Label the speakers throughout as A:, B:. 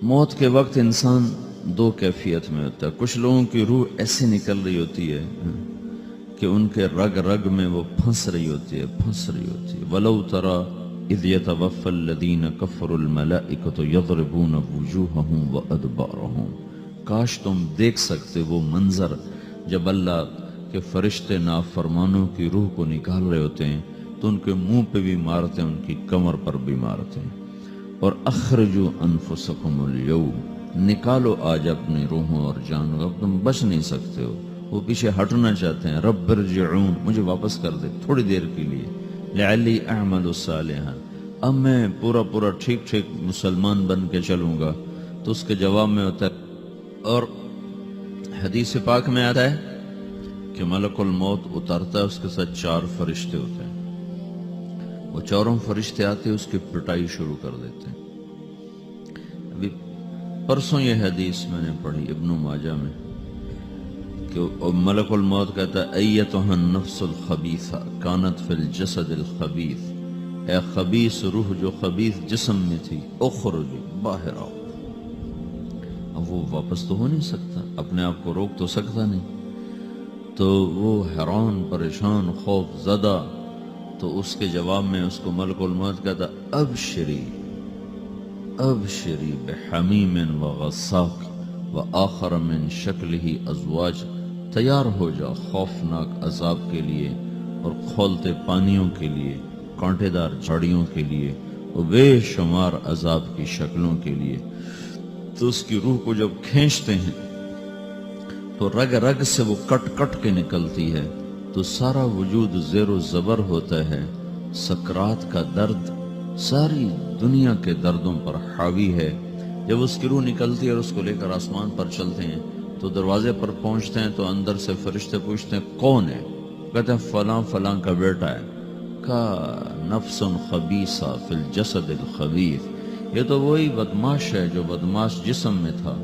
A: موت کے وقت انسان دو کیفیت میں ہوتا ہے. کچھ لوگوں کی روح ایسی نکل رہی ہوتی ہے کہ ان کے رگ رگ میں وہ پھنس رہی ہوتی ہے. وَلَوْ تَرَى اِذْ يَتَوَفَّى الَّذِينَ كَفَرُوا الْمَلَائِكَةُ يَضْرِبُونَ وُجُوهَهُمْ وَأَدْبَارَهُمْ. کاش تم دیکھ سکتے وہ منظر جب اللہ کے فرشتے نافرمانوں کی روح کو نکال رہے ہوتے ہیں تو ان کے منہ پہ بھی مارتے ہیں, ان کی کمر پر بھی مارتے ہیں. اور اخرجوا انفسکم اليوم, نکالو آج اپنی روحوں اور جانوں, اب تم بچ نہیں سکتے ہو. وہ پیچھے ہٹنا چاہتے ہیں, رب ارجعون, مجھے واپس کر دے تھوڑی دیر کے لیے, لعلی اعمل صالحا, اب میں پورا ٹھیک مسلمان بن کے چلوں گا. تو اس کے جواب میں ہوتا ہے, اور حدیث پاک میں آتا ہے کہ ملک الموت اترتا ہے, اس کے ساتھ 4 فرشتے ہوتے ہیں. وہ 4 فرشتے آتے اس کی پٹائی شروع کر دیتے ہیں. ابھی پرسوں یہ حدیث میں نے پڑھی ابن ماجہ میں کہ ملک الموت کہتا ہے ایتھا النفس الخبیثہ کانت فی الجسد الخبیث, اے خبیث روح جو خبیث جسم میں تھی, اخرجی, باہر آؤ. اب وہ واپس تو ہو نہیں سکتا, اپنے آپ کو روک تو سکتا نہیں. تو وہ حیران, پریشان, خوف زدہ. تو اس کے جواب میں اس کو ملک الموت کہتا ابشری بحمیم وغساق وآخر من شکلہ ازواج, تیار ہو جا خوفناک عذاب کے لیے اور کھولتے پانیوں کے لیے, کانٹے دار جھاڑیوں کے لیے, اور بے شمار عذاب کی شکلوں کے لیے. تو اس کی روح کو جب کھینچتے ہیں تو رگ رگ سے وہ کٹ کے نکلتی ہے, تو سارا وجود زیر و زبر ہوتا ہے. سکرات کا درد ساری دنیا کے دردوں پر حاوی ہے. جب اس کی روح نکلتی ہے اور اس کو لے کر آسمان پر چلتے ہیں تو دروازے پر پہنچتے ہیں تو اندر سے فرشتے پوچھتے ہیں کون ہے؟ کہتے ہیں فلاں کا بیٹا ہے. کا نفس خبیثہ فی الجسد الخبیث, یہ تو وہی بدماش ہے جو بدماش جسم میں تھا,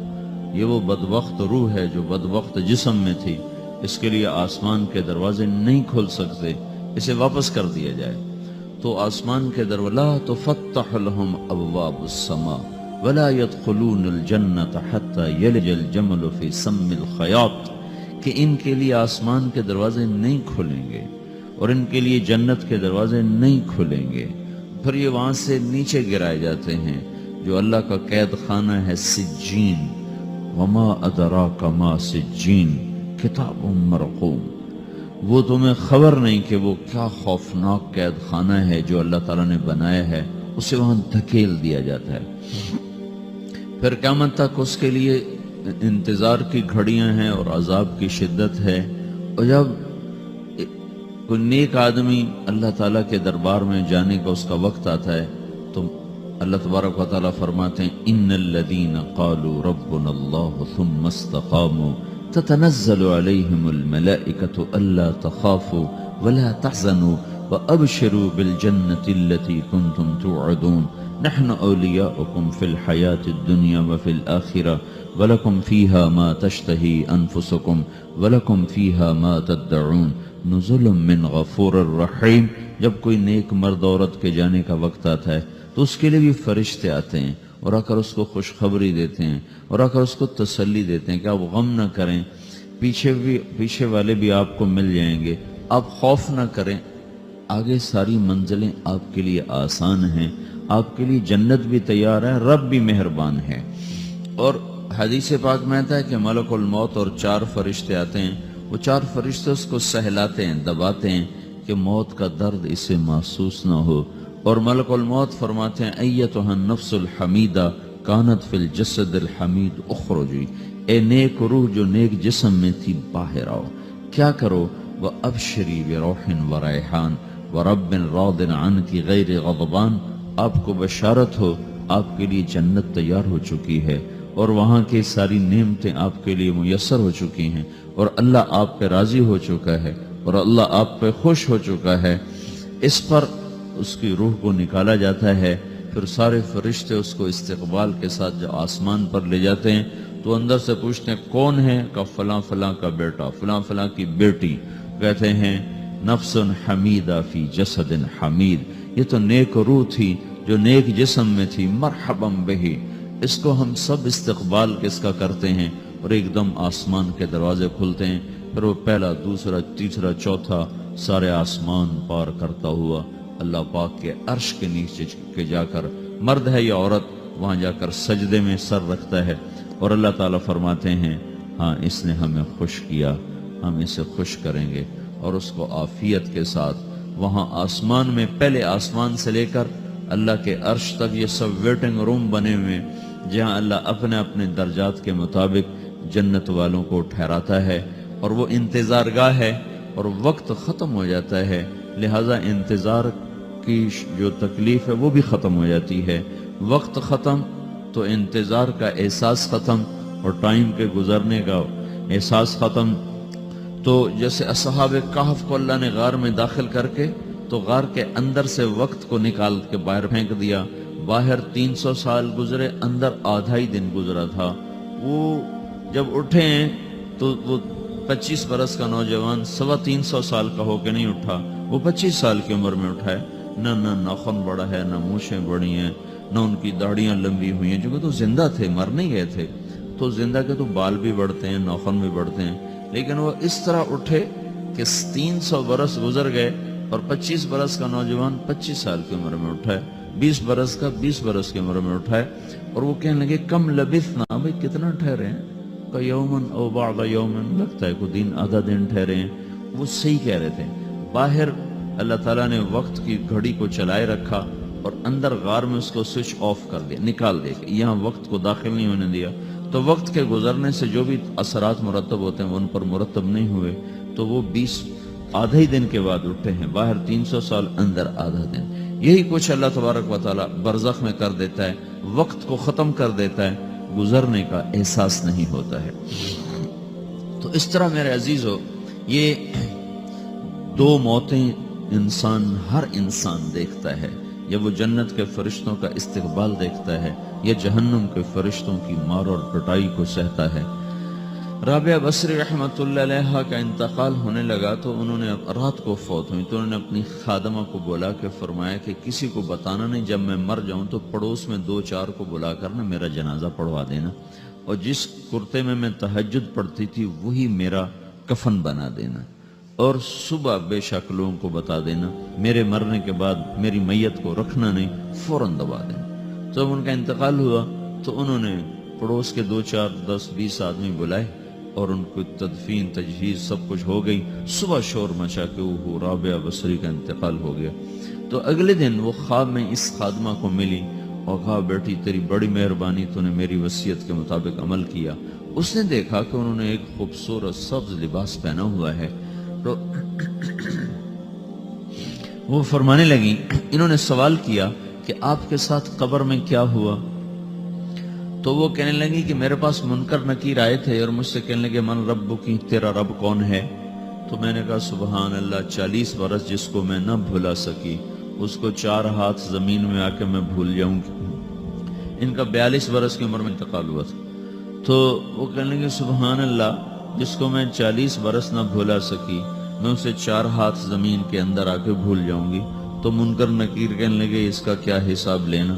A: یہ وہ بدبخت روح ہے جو بدبخت جسم میں تھی. اس کے لیے آسمان کے دروازے نہیں کھل سکتے, اسے واپس کر دیا جائے. تو آسمان کے دروازے لا تفتح لهم ابواب السماء ولا يدخلون الجنة حتى يلج الجمل في سم الخياط, کہ ان کے لیے آسمان کے دروازے نہیں کھلیں گے اور ان کے لیے جنت کے دروازے نہیں کھلیں گے. پھر یہ وہاں سے نیچے گرائے جاتے ہیں جو اللہ کا قید خانہ ہے سجین. وما ادراک ما سجین کتاب مرقوم, وہ تمہیں خبر نہیں کہ وہ کیا خوفناک قید خانہ ہے جو اللہ تعالیٰ نے بنایا ہے, اسے وہاں دھکیل دیا جاتا ہے. پھر قیامت تک اس کے لیے انتظار کی گھڑیاں ہیں اور عذاب کی شدت ہے. اور جب کوئی نیک آدمی اللہ تعالیٰ کے دربار میں جانے کا اس کا وقت آتا ہے تو اللہ تبارک و تعالیٰ فرماتے ہیں ان الذین قالوا ربنا اللہ ثم استقاموا تتنزل علیہم الملائکة الا تخافوا ولا تحزنوا وابشروا بالجنة التي كنتم توعدون نحن اولیاؤکم فی الحیاة الدنیا وفی الآخرة ولکم فیہا ما تشتہی انفسکم ولکم فیہا ما تدعون نزل من غفور الرحیم. جب کوئی نیک مرد عورت کے جانے کا وقت آتا ہے تو اس کے لیے بھی فرشتے آتے ہیں اور آ کر اس کو خوشخبری دیتے ہیں اور آ کر اس کو تسلی دیتے ہیں کہ آپ غم نہ کریں, پیچھے والے بھی آپ کو مل جائیں گے, آپ خوف نہ کریں, آگے ساری منزلیں آپ کے لیے آسان ہیں, آپ کے لیے جنت بھی تیار ہے, رب بھی مہربان ہے. اور حدیث پاک میں آتا ہے کہ ملک الموت اور 4 فرشتے آتے ہیں, وہ 4 فرشتے اس کو سہلاتے ہیں, دباتے ہیں کہ موت کا درد اسے محسوس نہ ہو. اور ملک الموت فرماتے ہیں ایتھا النفس الحمیدہ کانت فی الجسد الحمید اخرجی, اے نیک روح جو نیک جسم میں تھی باہر آؤ. کیا کرو؟ وابشری بروح وریحان ورب راض عنک غیر غضبان, آپ کو بشارت ہو آپ کے لیے جنت تیار ہو چکی ہے اور وہاں کی ساری نعمتیں آپ کے لیے میسر ہو چکی ہیں اور اللہ آپ پہ راضی ہو چکا ہے اور اللہ آپ پہ خوش ہو چکا ہے. اس پر اس کی روح کو نکالا جاتا ہے. پھر سارے فرشتے اس کو استقبال کے ساتھ جو آسمان پر لے جاتے ہیں تو اندر سے پوچھتے ہیں کون ہے؟ کہ فلاں کا بیٹا, فلاں کی بیٹی. کہتے ہیں نفس حمیدہ فی جسد حمید, یہ تو نیک روح تھی جو نیک جسم میں تھی, مرحبا بہی, اس کو ہم سب استقبال کس کا کرتے ہیں اور ایک دم آسمان کے دروازے کھلتے ہیں، پھر وہ پہلا، دوسرا، تیسرا، چوتھا سارے آسمان پار کرتا ہوا اللہ پاک کے عرش کے نیچے کے جا کر، مرد ہے یا عورت، وہاں جا کر سجدے میں سر رکھتا ہے اور اللہ تعالیٰ فرماتے ہیں ہاں اس نے ہمیں خوش کیا، ہم اسے خوش کریں گے، اور اس کو عافیت کے ساتھ وہاں آسمان میں، پہلے آسمان سے لے کر اللہ کے عرش تک یہ سب ویٹنگ روم بنے ہوئے جہاں اللہ اپنے اپنے درجات کے مطابق جنت والوں کو ٹھہراتا ہے، اور وہ انتظار گاہ ہے اور وقت ختم ہو جاتا ہے، لہذا انتظار کی جو تکلیف ہے وہ بھی ختم ہو جاتی ہے، وقت ختم تو انتظار کا احساس ختم اور ٹائم کے گزرنے کا احساس ختم۔ تو جیسے اصحاب کہف کو اللہ نے غار میں داخل کر کے تو غار کے اندر سے وقت کو نکال کے باہر پھینک دیا، باہر 300 سال گزرے، اندر آدھا ہی دن گزرا تھا۔ وہ جب اٹھے ہیں تو وہ 25 برس کا نوجوان 325 سال کا ہو کے نہیں اٹھا، وہ 25 سال کی عمر میں اٹھا ہے، نہ ناخن بڑا ہے، نہ مونچھیں بڑی ہیں، نہ ان کی داڑیاں لمبی ہوئی ہیں، جو کہ تو زندہ تھے، مر نہیں گئے تھے، تو زندہ کے تو بال بھی بڑھتے ہیں، ناخن بھی بڑھتے ہیں، لیکن وہ اس طرح اٹھے کہ 300 برس گزر گئے اور 25 برس کا نوجوان 25 سال کی عمر میں اٹھا ہے، 20 برس کا 20 برس کی عمر میں اٹھا ہے، اور وہ کہنے لگے کم لبثنا، بھئی کتنا ٹھہرے ہیں، کہ یومن او بعض یومن، لگتا ہے کوئی دن آدھا دن ٹھہرے ہیں۔ وہ صحیح کہہ رہے تھے، باہر اللہ تعالیٰ نے وقت کی گھڑی کو چلائے رکھا اور اندر غار میں اس کو سوئچ آف کر دیا، نکال دیا، یہاں وقت کو داخل نہیں ہونے دیا، تو وقت کے گزرنے سے جو بھی اثرات مرتب ہوتے ہیں وہ ان پر مرتب نہیں ہوئے، تو وہ 20 آدھا ہی دن کے بعد اٹھے ہیں، باہر 300 سال، اندر آدھا دن۔ یہی کچھ اللہ تبارک و تعالیٰ برزخ میں کر دیتا ہے، وقت کو ختم کر دیتا ہے، گزرنے کا احساس نہیں ہوتا ہے۔ تو اس طرح میرے عزیزو، یہ دو موتیں ہر انسان دیکھتا ہے، یا وہ جنت کے فرشتوں کا استقبال دیکھتا ہے یا جہنم کے فرشتوں کی مار اور پٹائی کو سہتا ہے۔ رابعہ بصری رحمت اللہ علیہ کا انتقال ہونے لگا تو انہوں نے رات کو فوت ہوئی تو انہوں نے اپنی خادمہ کو بلا کے فرمایا کہ کسی کو بتانا نہیں، جب میں مر جاؤں تو پڑوس میں 2-4 کو بلا کر نا میرا جنازہ پڑھوا دینا، اور جس کرتے میں تہجد پڑھتی تھی وہی میرا کفن بنا دینا، اور صبح بے شک لوگوں کو بتا دینا، میرے مرنے کے بعد میری میت کو رکھنا نہیں، فوراً دبا دینا۔ جب ان کا انتقال ہوا تو انہوں نے پڑوس کے 2-4-10-20 آدمی بلائے اور ان کو تدفین تجہیز سب کچھ ہو گئی، صبح شور مچا کہ وہ رابعہ بصری کا انتقال ہو گیا۔ تو اگلے دن وہ خواب میں اس خادمہ کو ملی اور کہا بیٹی تیری بڑی مہربانی، تو نے میری وصیت کے مطابق عمل کیا۔ اس نے دیکھا کہ انہوں نے ایک خوبصورت سبز لباس پہنا ہوا ہے، تو وہ فرمانے لگی، انہوں نے سوال کیا کہ آپ کے ساتھ قبر میں کیا ہوا؟ تو وہ کہنے لگی کہ میرے پاس منکر نکیر آئے تھے اور مجھ سے کہنے لگے من رب کی، تیرا رب کون ہے؟ تو میں نے کہا سبحان اللہ، 40 برس جس کو میں نہ بھلا سکی اس کو 4 ہاتھ زمین میں آ کے میں بھول جاؤں گی۔ ان کا 42 برس کی عمر میں انتقال ہوا تھا۔ تو وہ کہنے لگے سبحان اللہ، جس کو میں 40 برس نہ بھولا سکی میں اسے 4 ہاتھ زمین کے اندر آ کے بھول جاؤں گی۔ تو منکر نکیر کہنے لگے اس کا کیا حساب لینا؟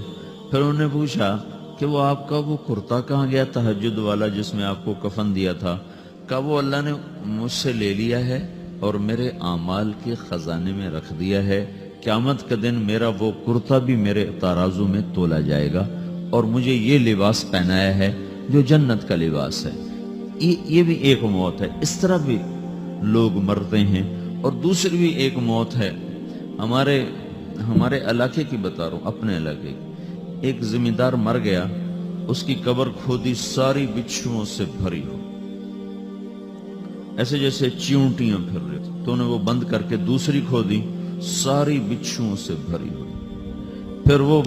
A: پھر انہوں نے پوچھا کہ وہ آپ کا وہ کرتا کہاں گیا تہجد والا جس میں آپ کو کفن دیا تھا؟ کہ وہ اللہ نے مجھ سے لے لیا ہے اور میرے اعمال کے خزانے میں رکھ دیا ہے، قیامت کے دن میرا وہ کرتا بھی میرے ترازو میں تولا جائے گا، اور مجھے یہ لباس پہنایا ہے جو جنت کا لباس ہے۔ یہ بھی ایک موت ہے، اس طرح بھی لوگ مرتے ہیں۔ اور دوسری بھی ایک موت ہے، ہمارے علاقے کی بتا رہا ہوں، اپنے علاقے کی۔ ایک زمیندار مر گیا، اس کی قبر کھودی، ساری بچھوؤں سے بھری ہو، ایسے جیسے چیونٹیاں پھر رہی تھی، تو انہیں وہ بند کر کے دوسری کھودی، ساری بچھوؤں سے بھری ہو، پھر وہ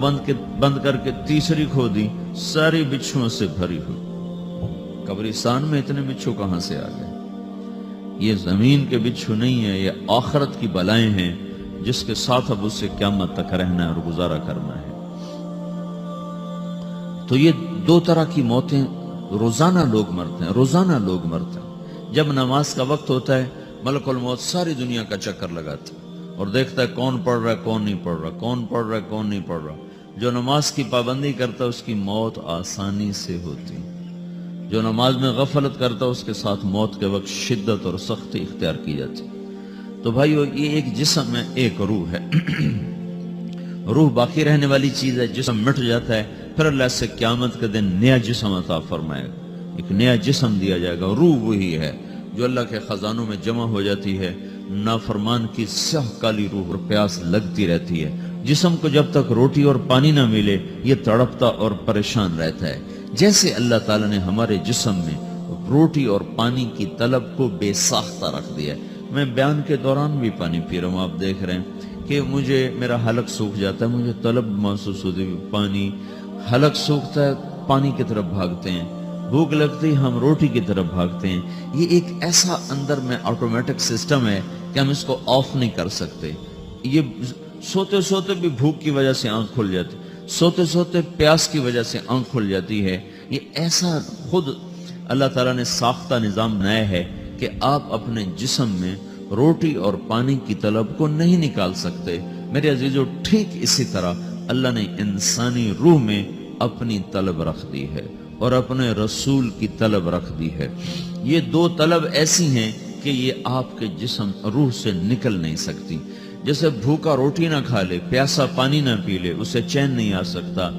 A: بند کر کے تیسری کھودی، ساری بچھوؤں سے بھری ہو۔ قبرستان میں اتنے بچھو کہاں سے آ گئے؟ یہ زمین کے بچھو نہیں ہے، یہ آخرت کی بلائیں ہیں جس کے ساتھ اب اس سے قیامت تک رہنا ہے اور گزارا کرنا ہے۔ تو یہ 2 طرح کی موتیں روزانہ لوگ مرتے ہیں، روزانہ لوگ مرتے ہیں۔ جب نماز کا وقت ہوتا ہے ملک الموت ساری دنیا کا چکر لگاتا ہے اور دیکھتا ہے کون پڑھ رہا ہے کون نہیں پڑھ رہا، کون پڑھ رہا ہے کون نہیں پڑھ رہا۔ جو نماز کی پابندی کرتا ہے اس کی موت آسانی سے ہوتی، جو نماز میں غفلت کرتا ہے اس کے ساتھ موت کے وقت شدت اور سختی اختیار کی جاتی۔ تو بھائیو، یہ ایک جسم ہے، ایک روح ہے۔ روح باقی رہنے والی چیز ہے، جسم مٹ جاتا ہے، پھر اللہ سے قیامت کے دن نیا جسم عطا فرمائے گا، ایک نیا جسم دیا جائے گا۔ روح وہی ہے جو اللہ کے خزانوں میں جمع ہو جاتی ہے، نافرمان کی سیاہ کالی روح اور پیاس لگتی رہتی ہے۔ جسم کو جب تک روٹی اور پانی نہ ملے یہ تڑپتا اور پریشان رہتا ہے۔ جیسے اللہ تعالیٰ نے ہمارے جسم میں روٹی اور پانی کی طلب کو بے ساختہ رکھ دیا ہے۔ میں بیان کے دوران بھی پانی پی رہا ہوں، آپ دیکھ رہے ہیں کہ مجھے میرا حلق سوکھ جاتا ہے، مجھے طلب محسوس ہوتی ہے، پانی، حلق سوکھتا ہے پانی کی طرف بھاگتے ہیں، بھوک لگتی ہم روٹی کی طرف بھاگتے ہیں۔ یہ ایک ایسا اندر میں آٹومیٹک سسٹم ہے کہ ہم اس کو آف نہیں کر سکتے۔ یہ سوتے سوتے بھی بھوک کی وجہ سے آنکھ کھل جاتی، سوتے سوتے پیاس کی وجہ سے آنکھ کھل جاتی ہے۔ یہ ایسا خود اللہ تعالیٰ نے ساختہ نظام بنایا ہے کہ آپ اپنے جسم میں روٹی اور پانی کی طلب کو نہیں نکال سکتے۔ میرے عزیزو، ٹھیک اسی طرح اللہ نے انسانی روح میں اپنی طلب رکھ دی ہے اور اپنے رسول کی طلب رکھ دی ہے۔ یہ دو طلب ایسی ہیں کہ یہ آپ کے جسم روح سے نکل نہیں سکتی۔ جیسے بھوکا روٹی نہ کھا لے، پیاسا پانی نہ پی لے، اسے چین نہیں آ سکتا۔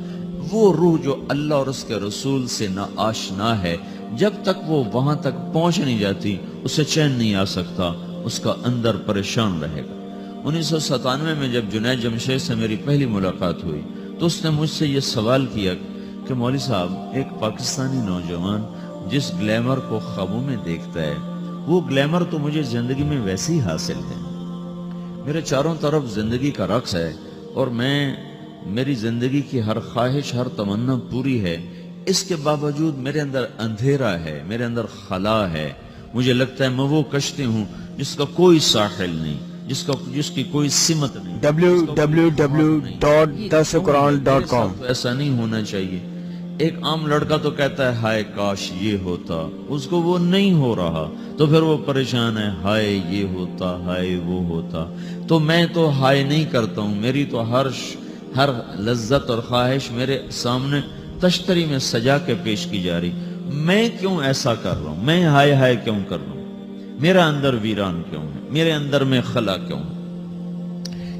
A: وہ روح جو اللہ اور اس کے رسول سے نہ آشنا ہے، جب تک وہ وہاں تک پہنچ نہیں جاتی اسے چین نہیں آ سکتا، اس کا اندر پریشان رہے گا۔ 1997 میں جب جنید جمشید سے میری پہلی ملاقات ہوئی تو اس نے مجھ سے یہ سوال کیا کہ مولوی صاحب، ایک پاکستانی نوجوان جس گلیمر کو خوابوں میں دیکھتا ہے، وہ گلیمر تو مجھے زندگی میں ویسے ہی حاصل ہے۔ میرے چاروں طرف زندگی کا رقص ہے اور میری زندگی کی ہر خواہش، ہر تمنا پوری ہے، اس کے باوجود میرے اندر اندھیرا ہے، میرے اندر خلا ہے۔ مجھے لگتا ہے میں وہ کشتی ہوں جس کا کوئی ساحل نہیں، جس کی کوئی سمت نہیں۔
B: www.dasquran.com
A: ایسا نہیں ہونا چاہیے۔ ایک عام لڑکا تو کہتا ہے ہائے کاش یہ ہوتا، اس کو وہ نہیں ہو رہا تو پھر وہ پریشان ہے، ہائے یہ ہوتا، ہائے وہ ہوتا۔ تو میں تو ہائے نہیں کرتا ہوں، میری تو ہر لذت اور خواہش میرے سامنے تشتری میں سجا کے پیش کی جا رہی۔ میں کیوں ایسا کر رہا ہوں؟ میں ہائے ہائے کیوں کر رہا ہوں؟ میرا اندر ویران کیوں ہے؟ میرے اندر میں خلا کیوں ہے؟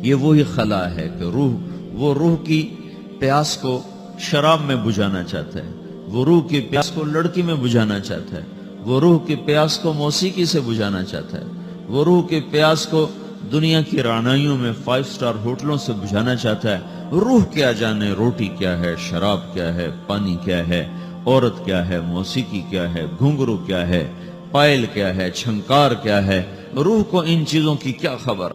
A: یہ وہی خلا ہے کہ وہ روح کی پیاس کو شراب میں بجھانا چاہتا ہے، وہ روح کی پیاس کو لڑکی میں بجھانا چاہتا ہے، وہ روح کی پیاس کو موسیقی سے بجھانا چاہتا ہے، وہ روح کی پیاس کو دنیا کی رعنائیوں میں 5 سٹار ہوٹلوں سے بجھانا چاہتا ہے۔ روح کیا جانے روٹی کیا ہے، شراب کیا ہے، پانی کیا ہے، عورت کیا ہے، موسیقی کیا ہے، گھنگرو کیا ہے، پائل کیا ہے، چھنکار کیا ہے۔ روح کو ان چیزوں کی کیا خبر؟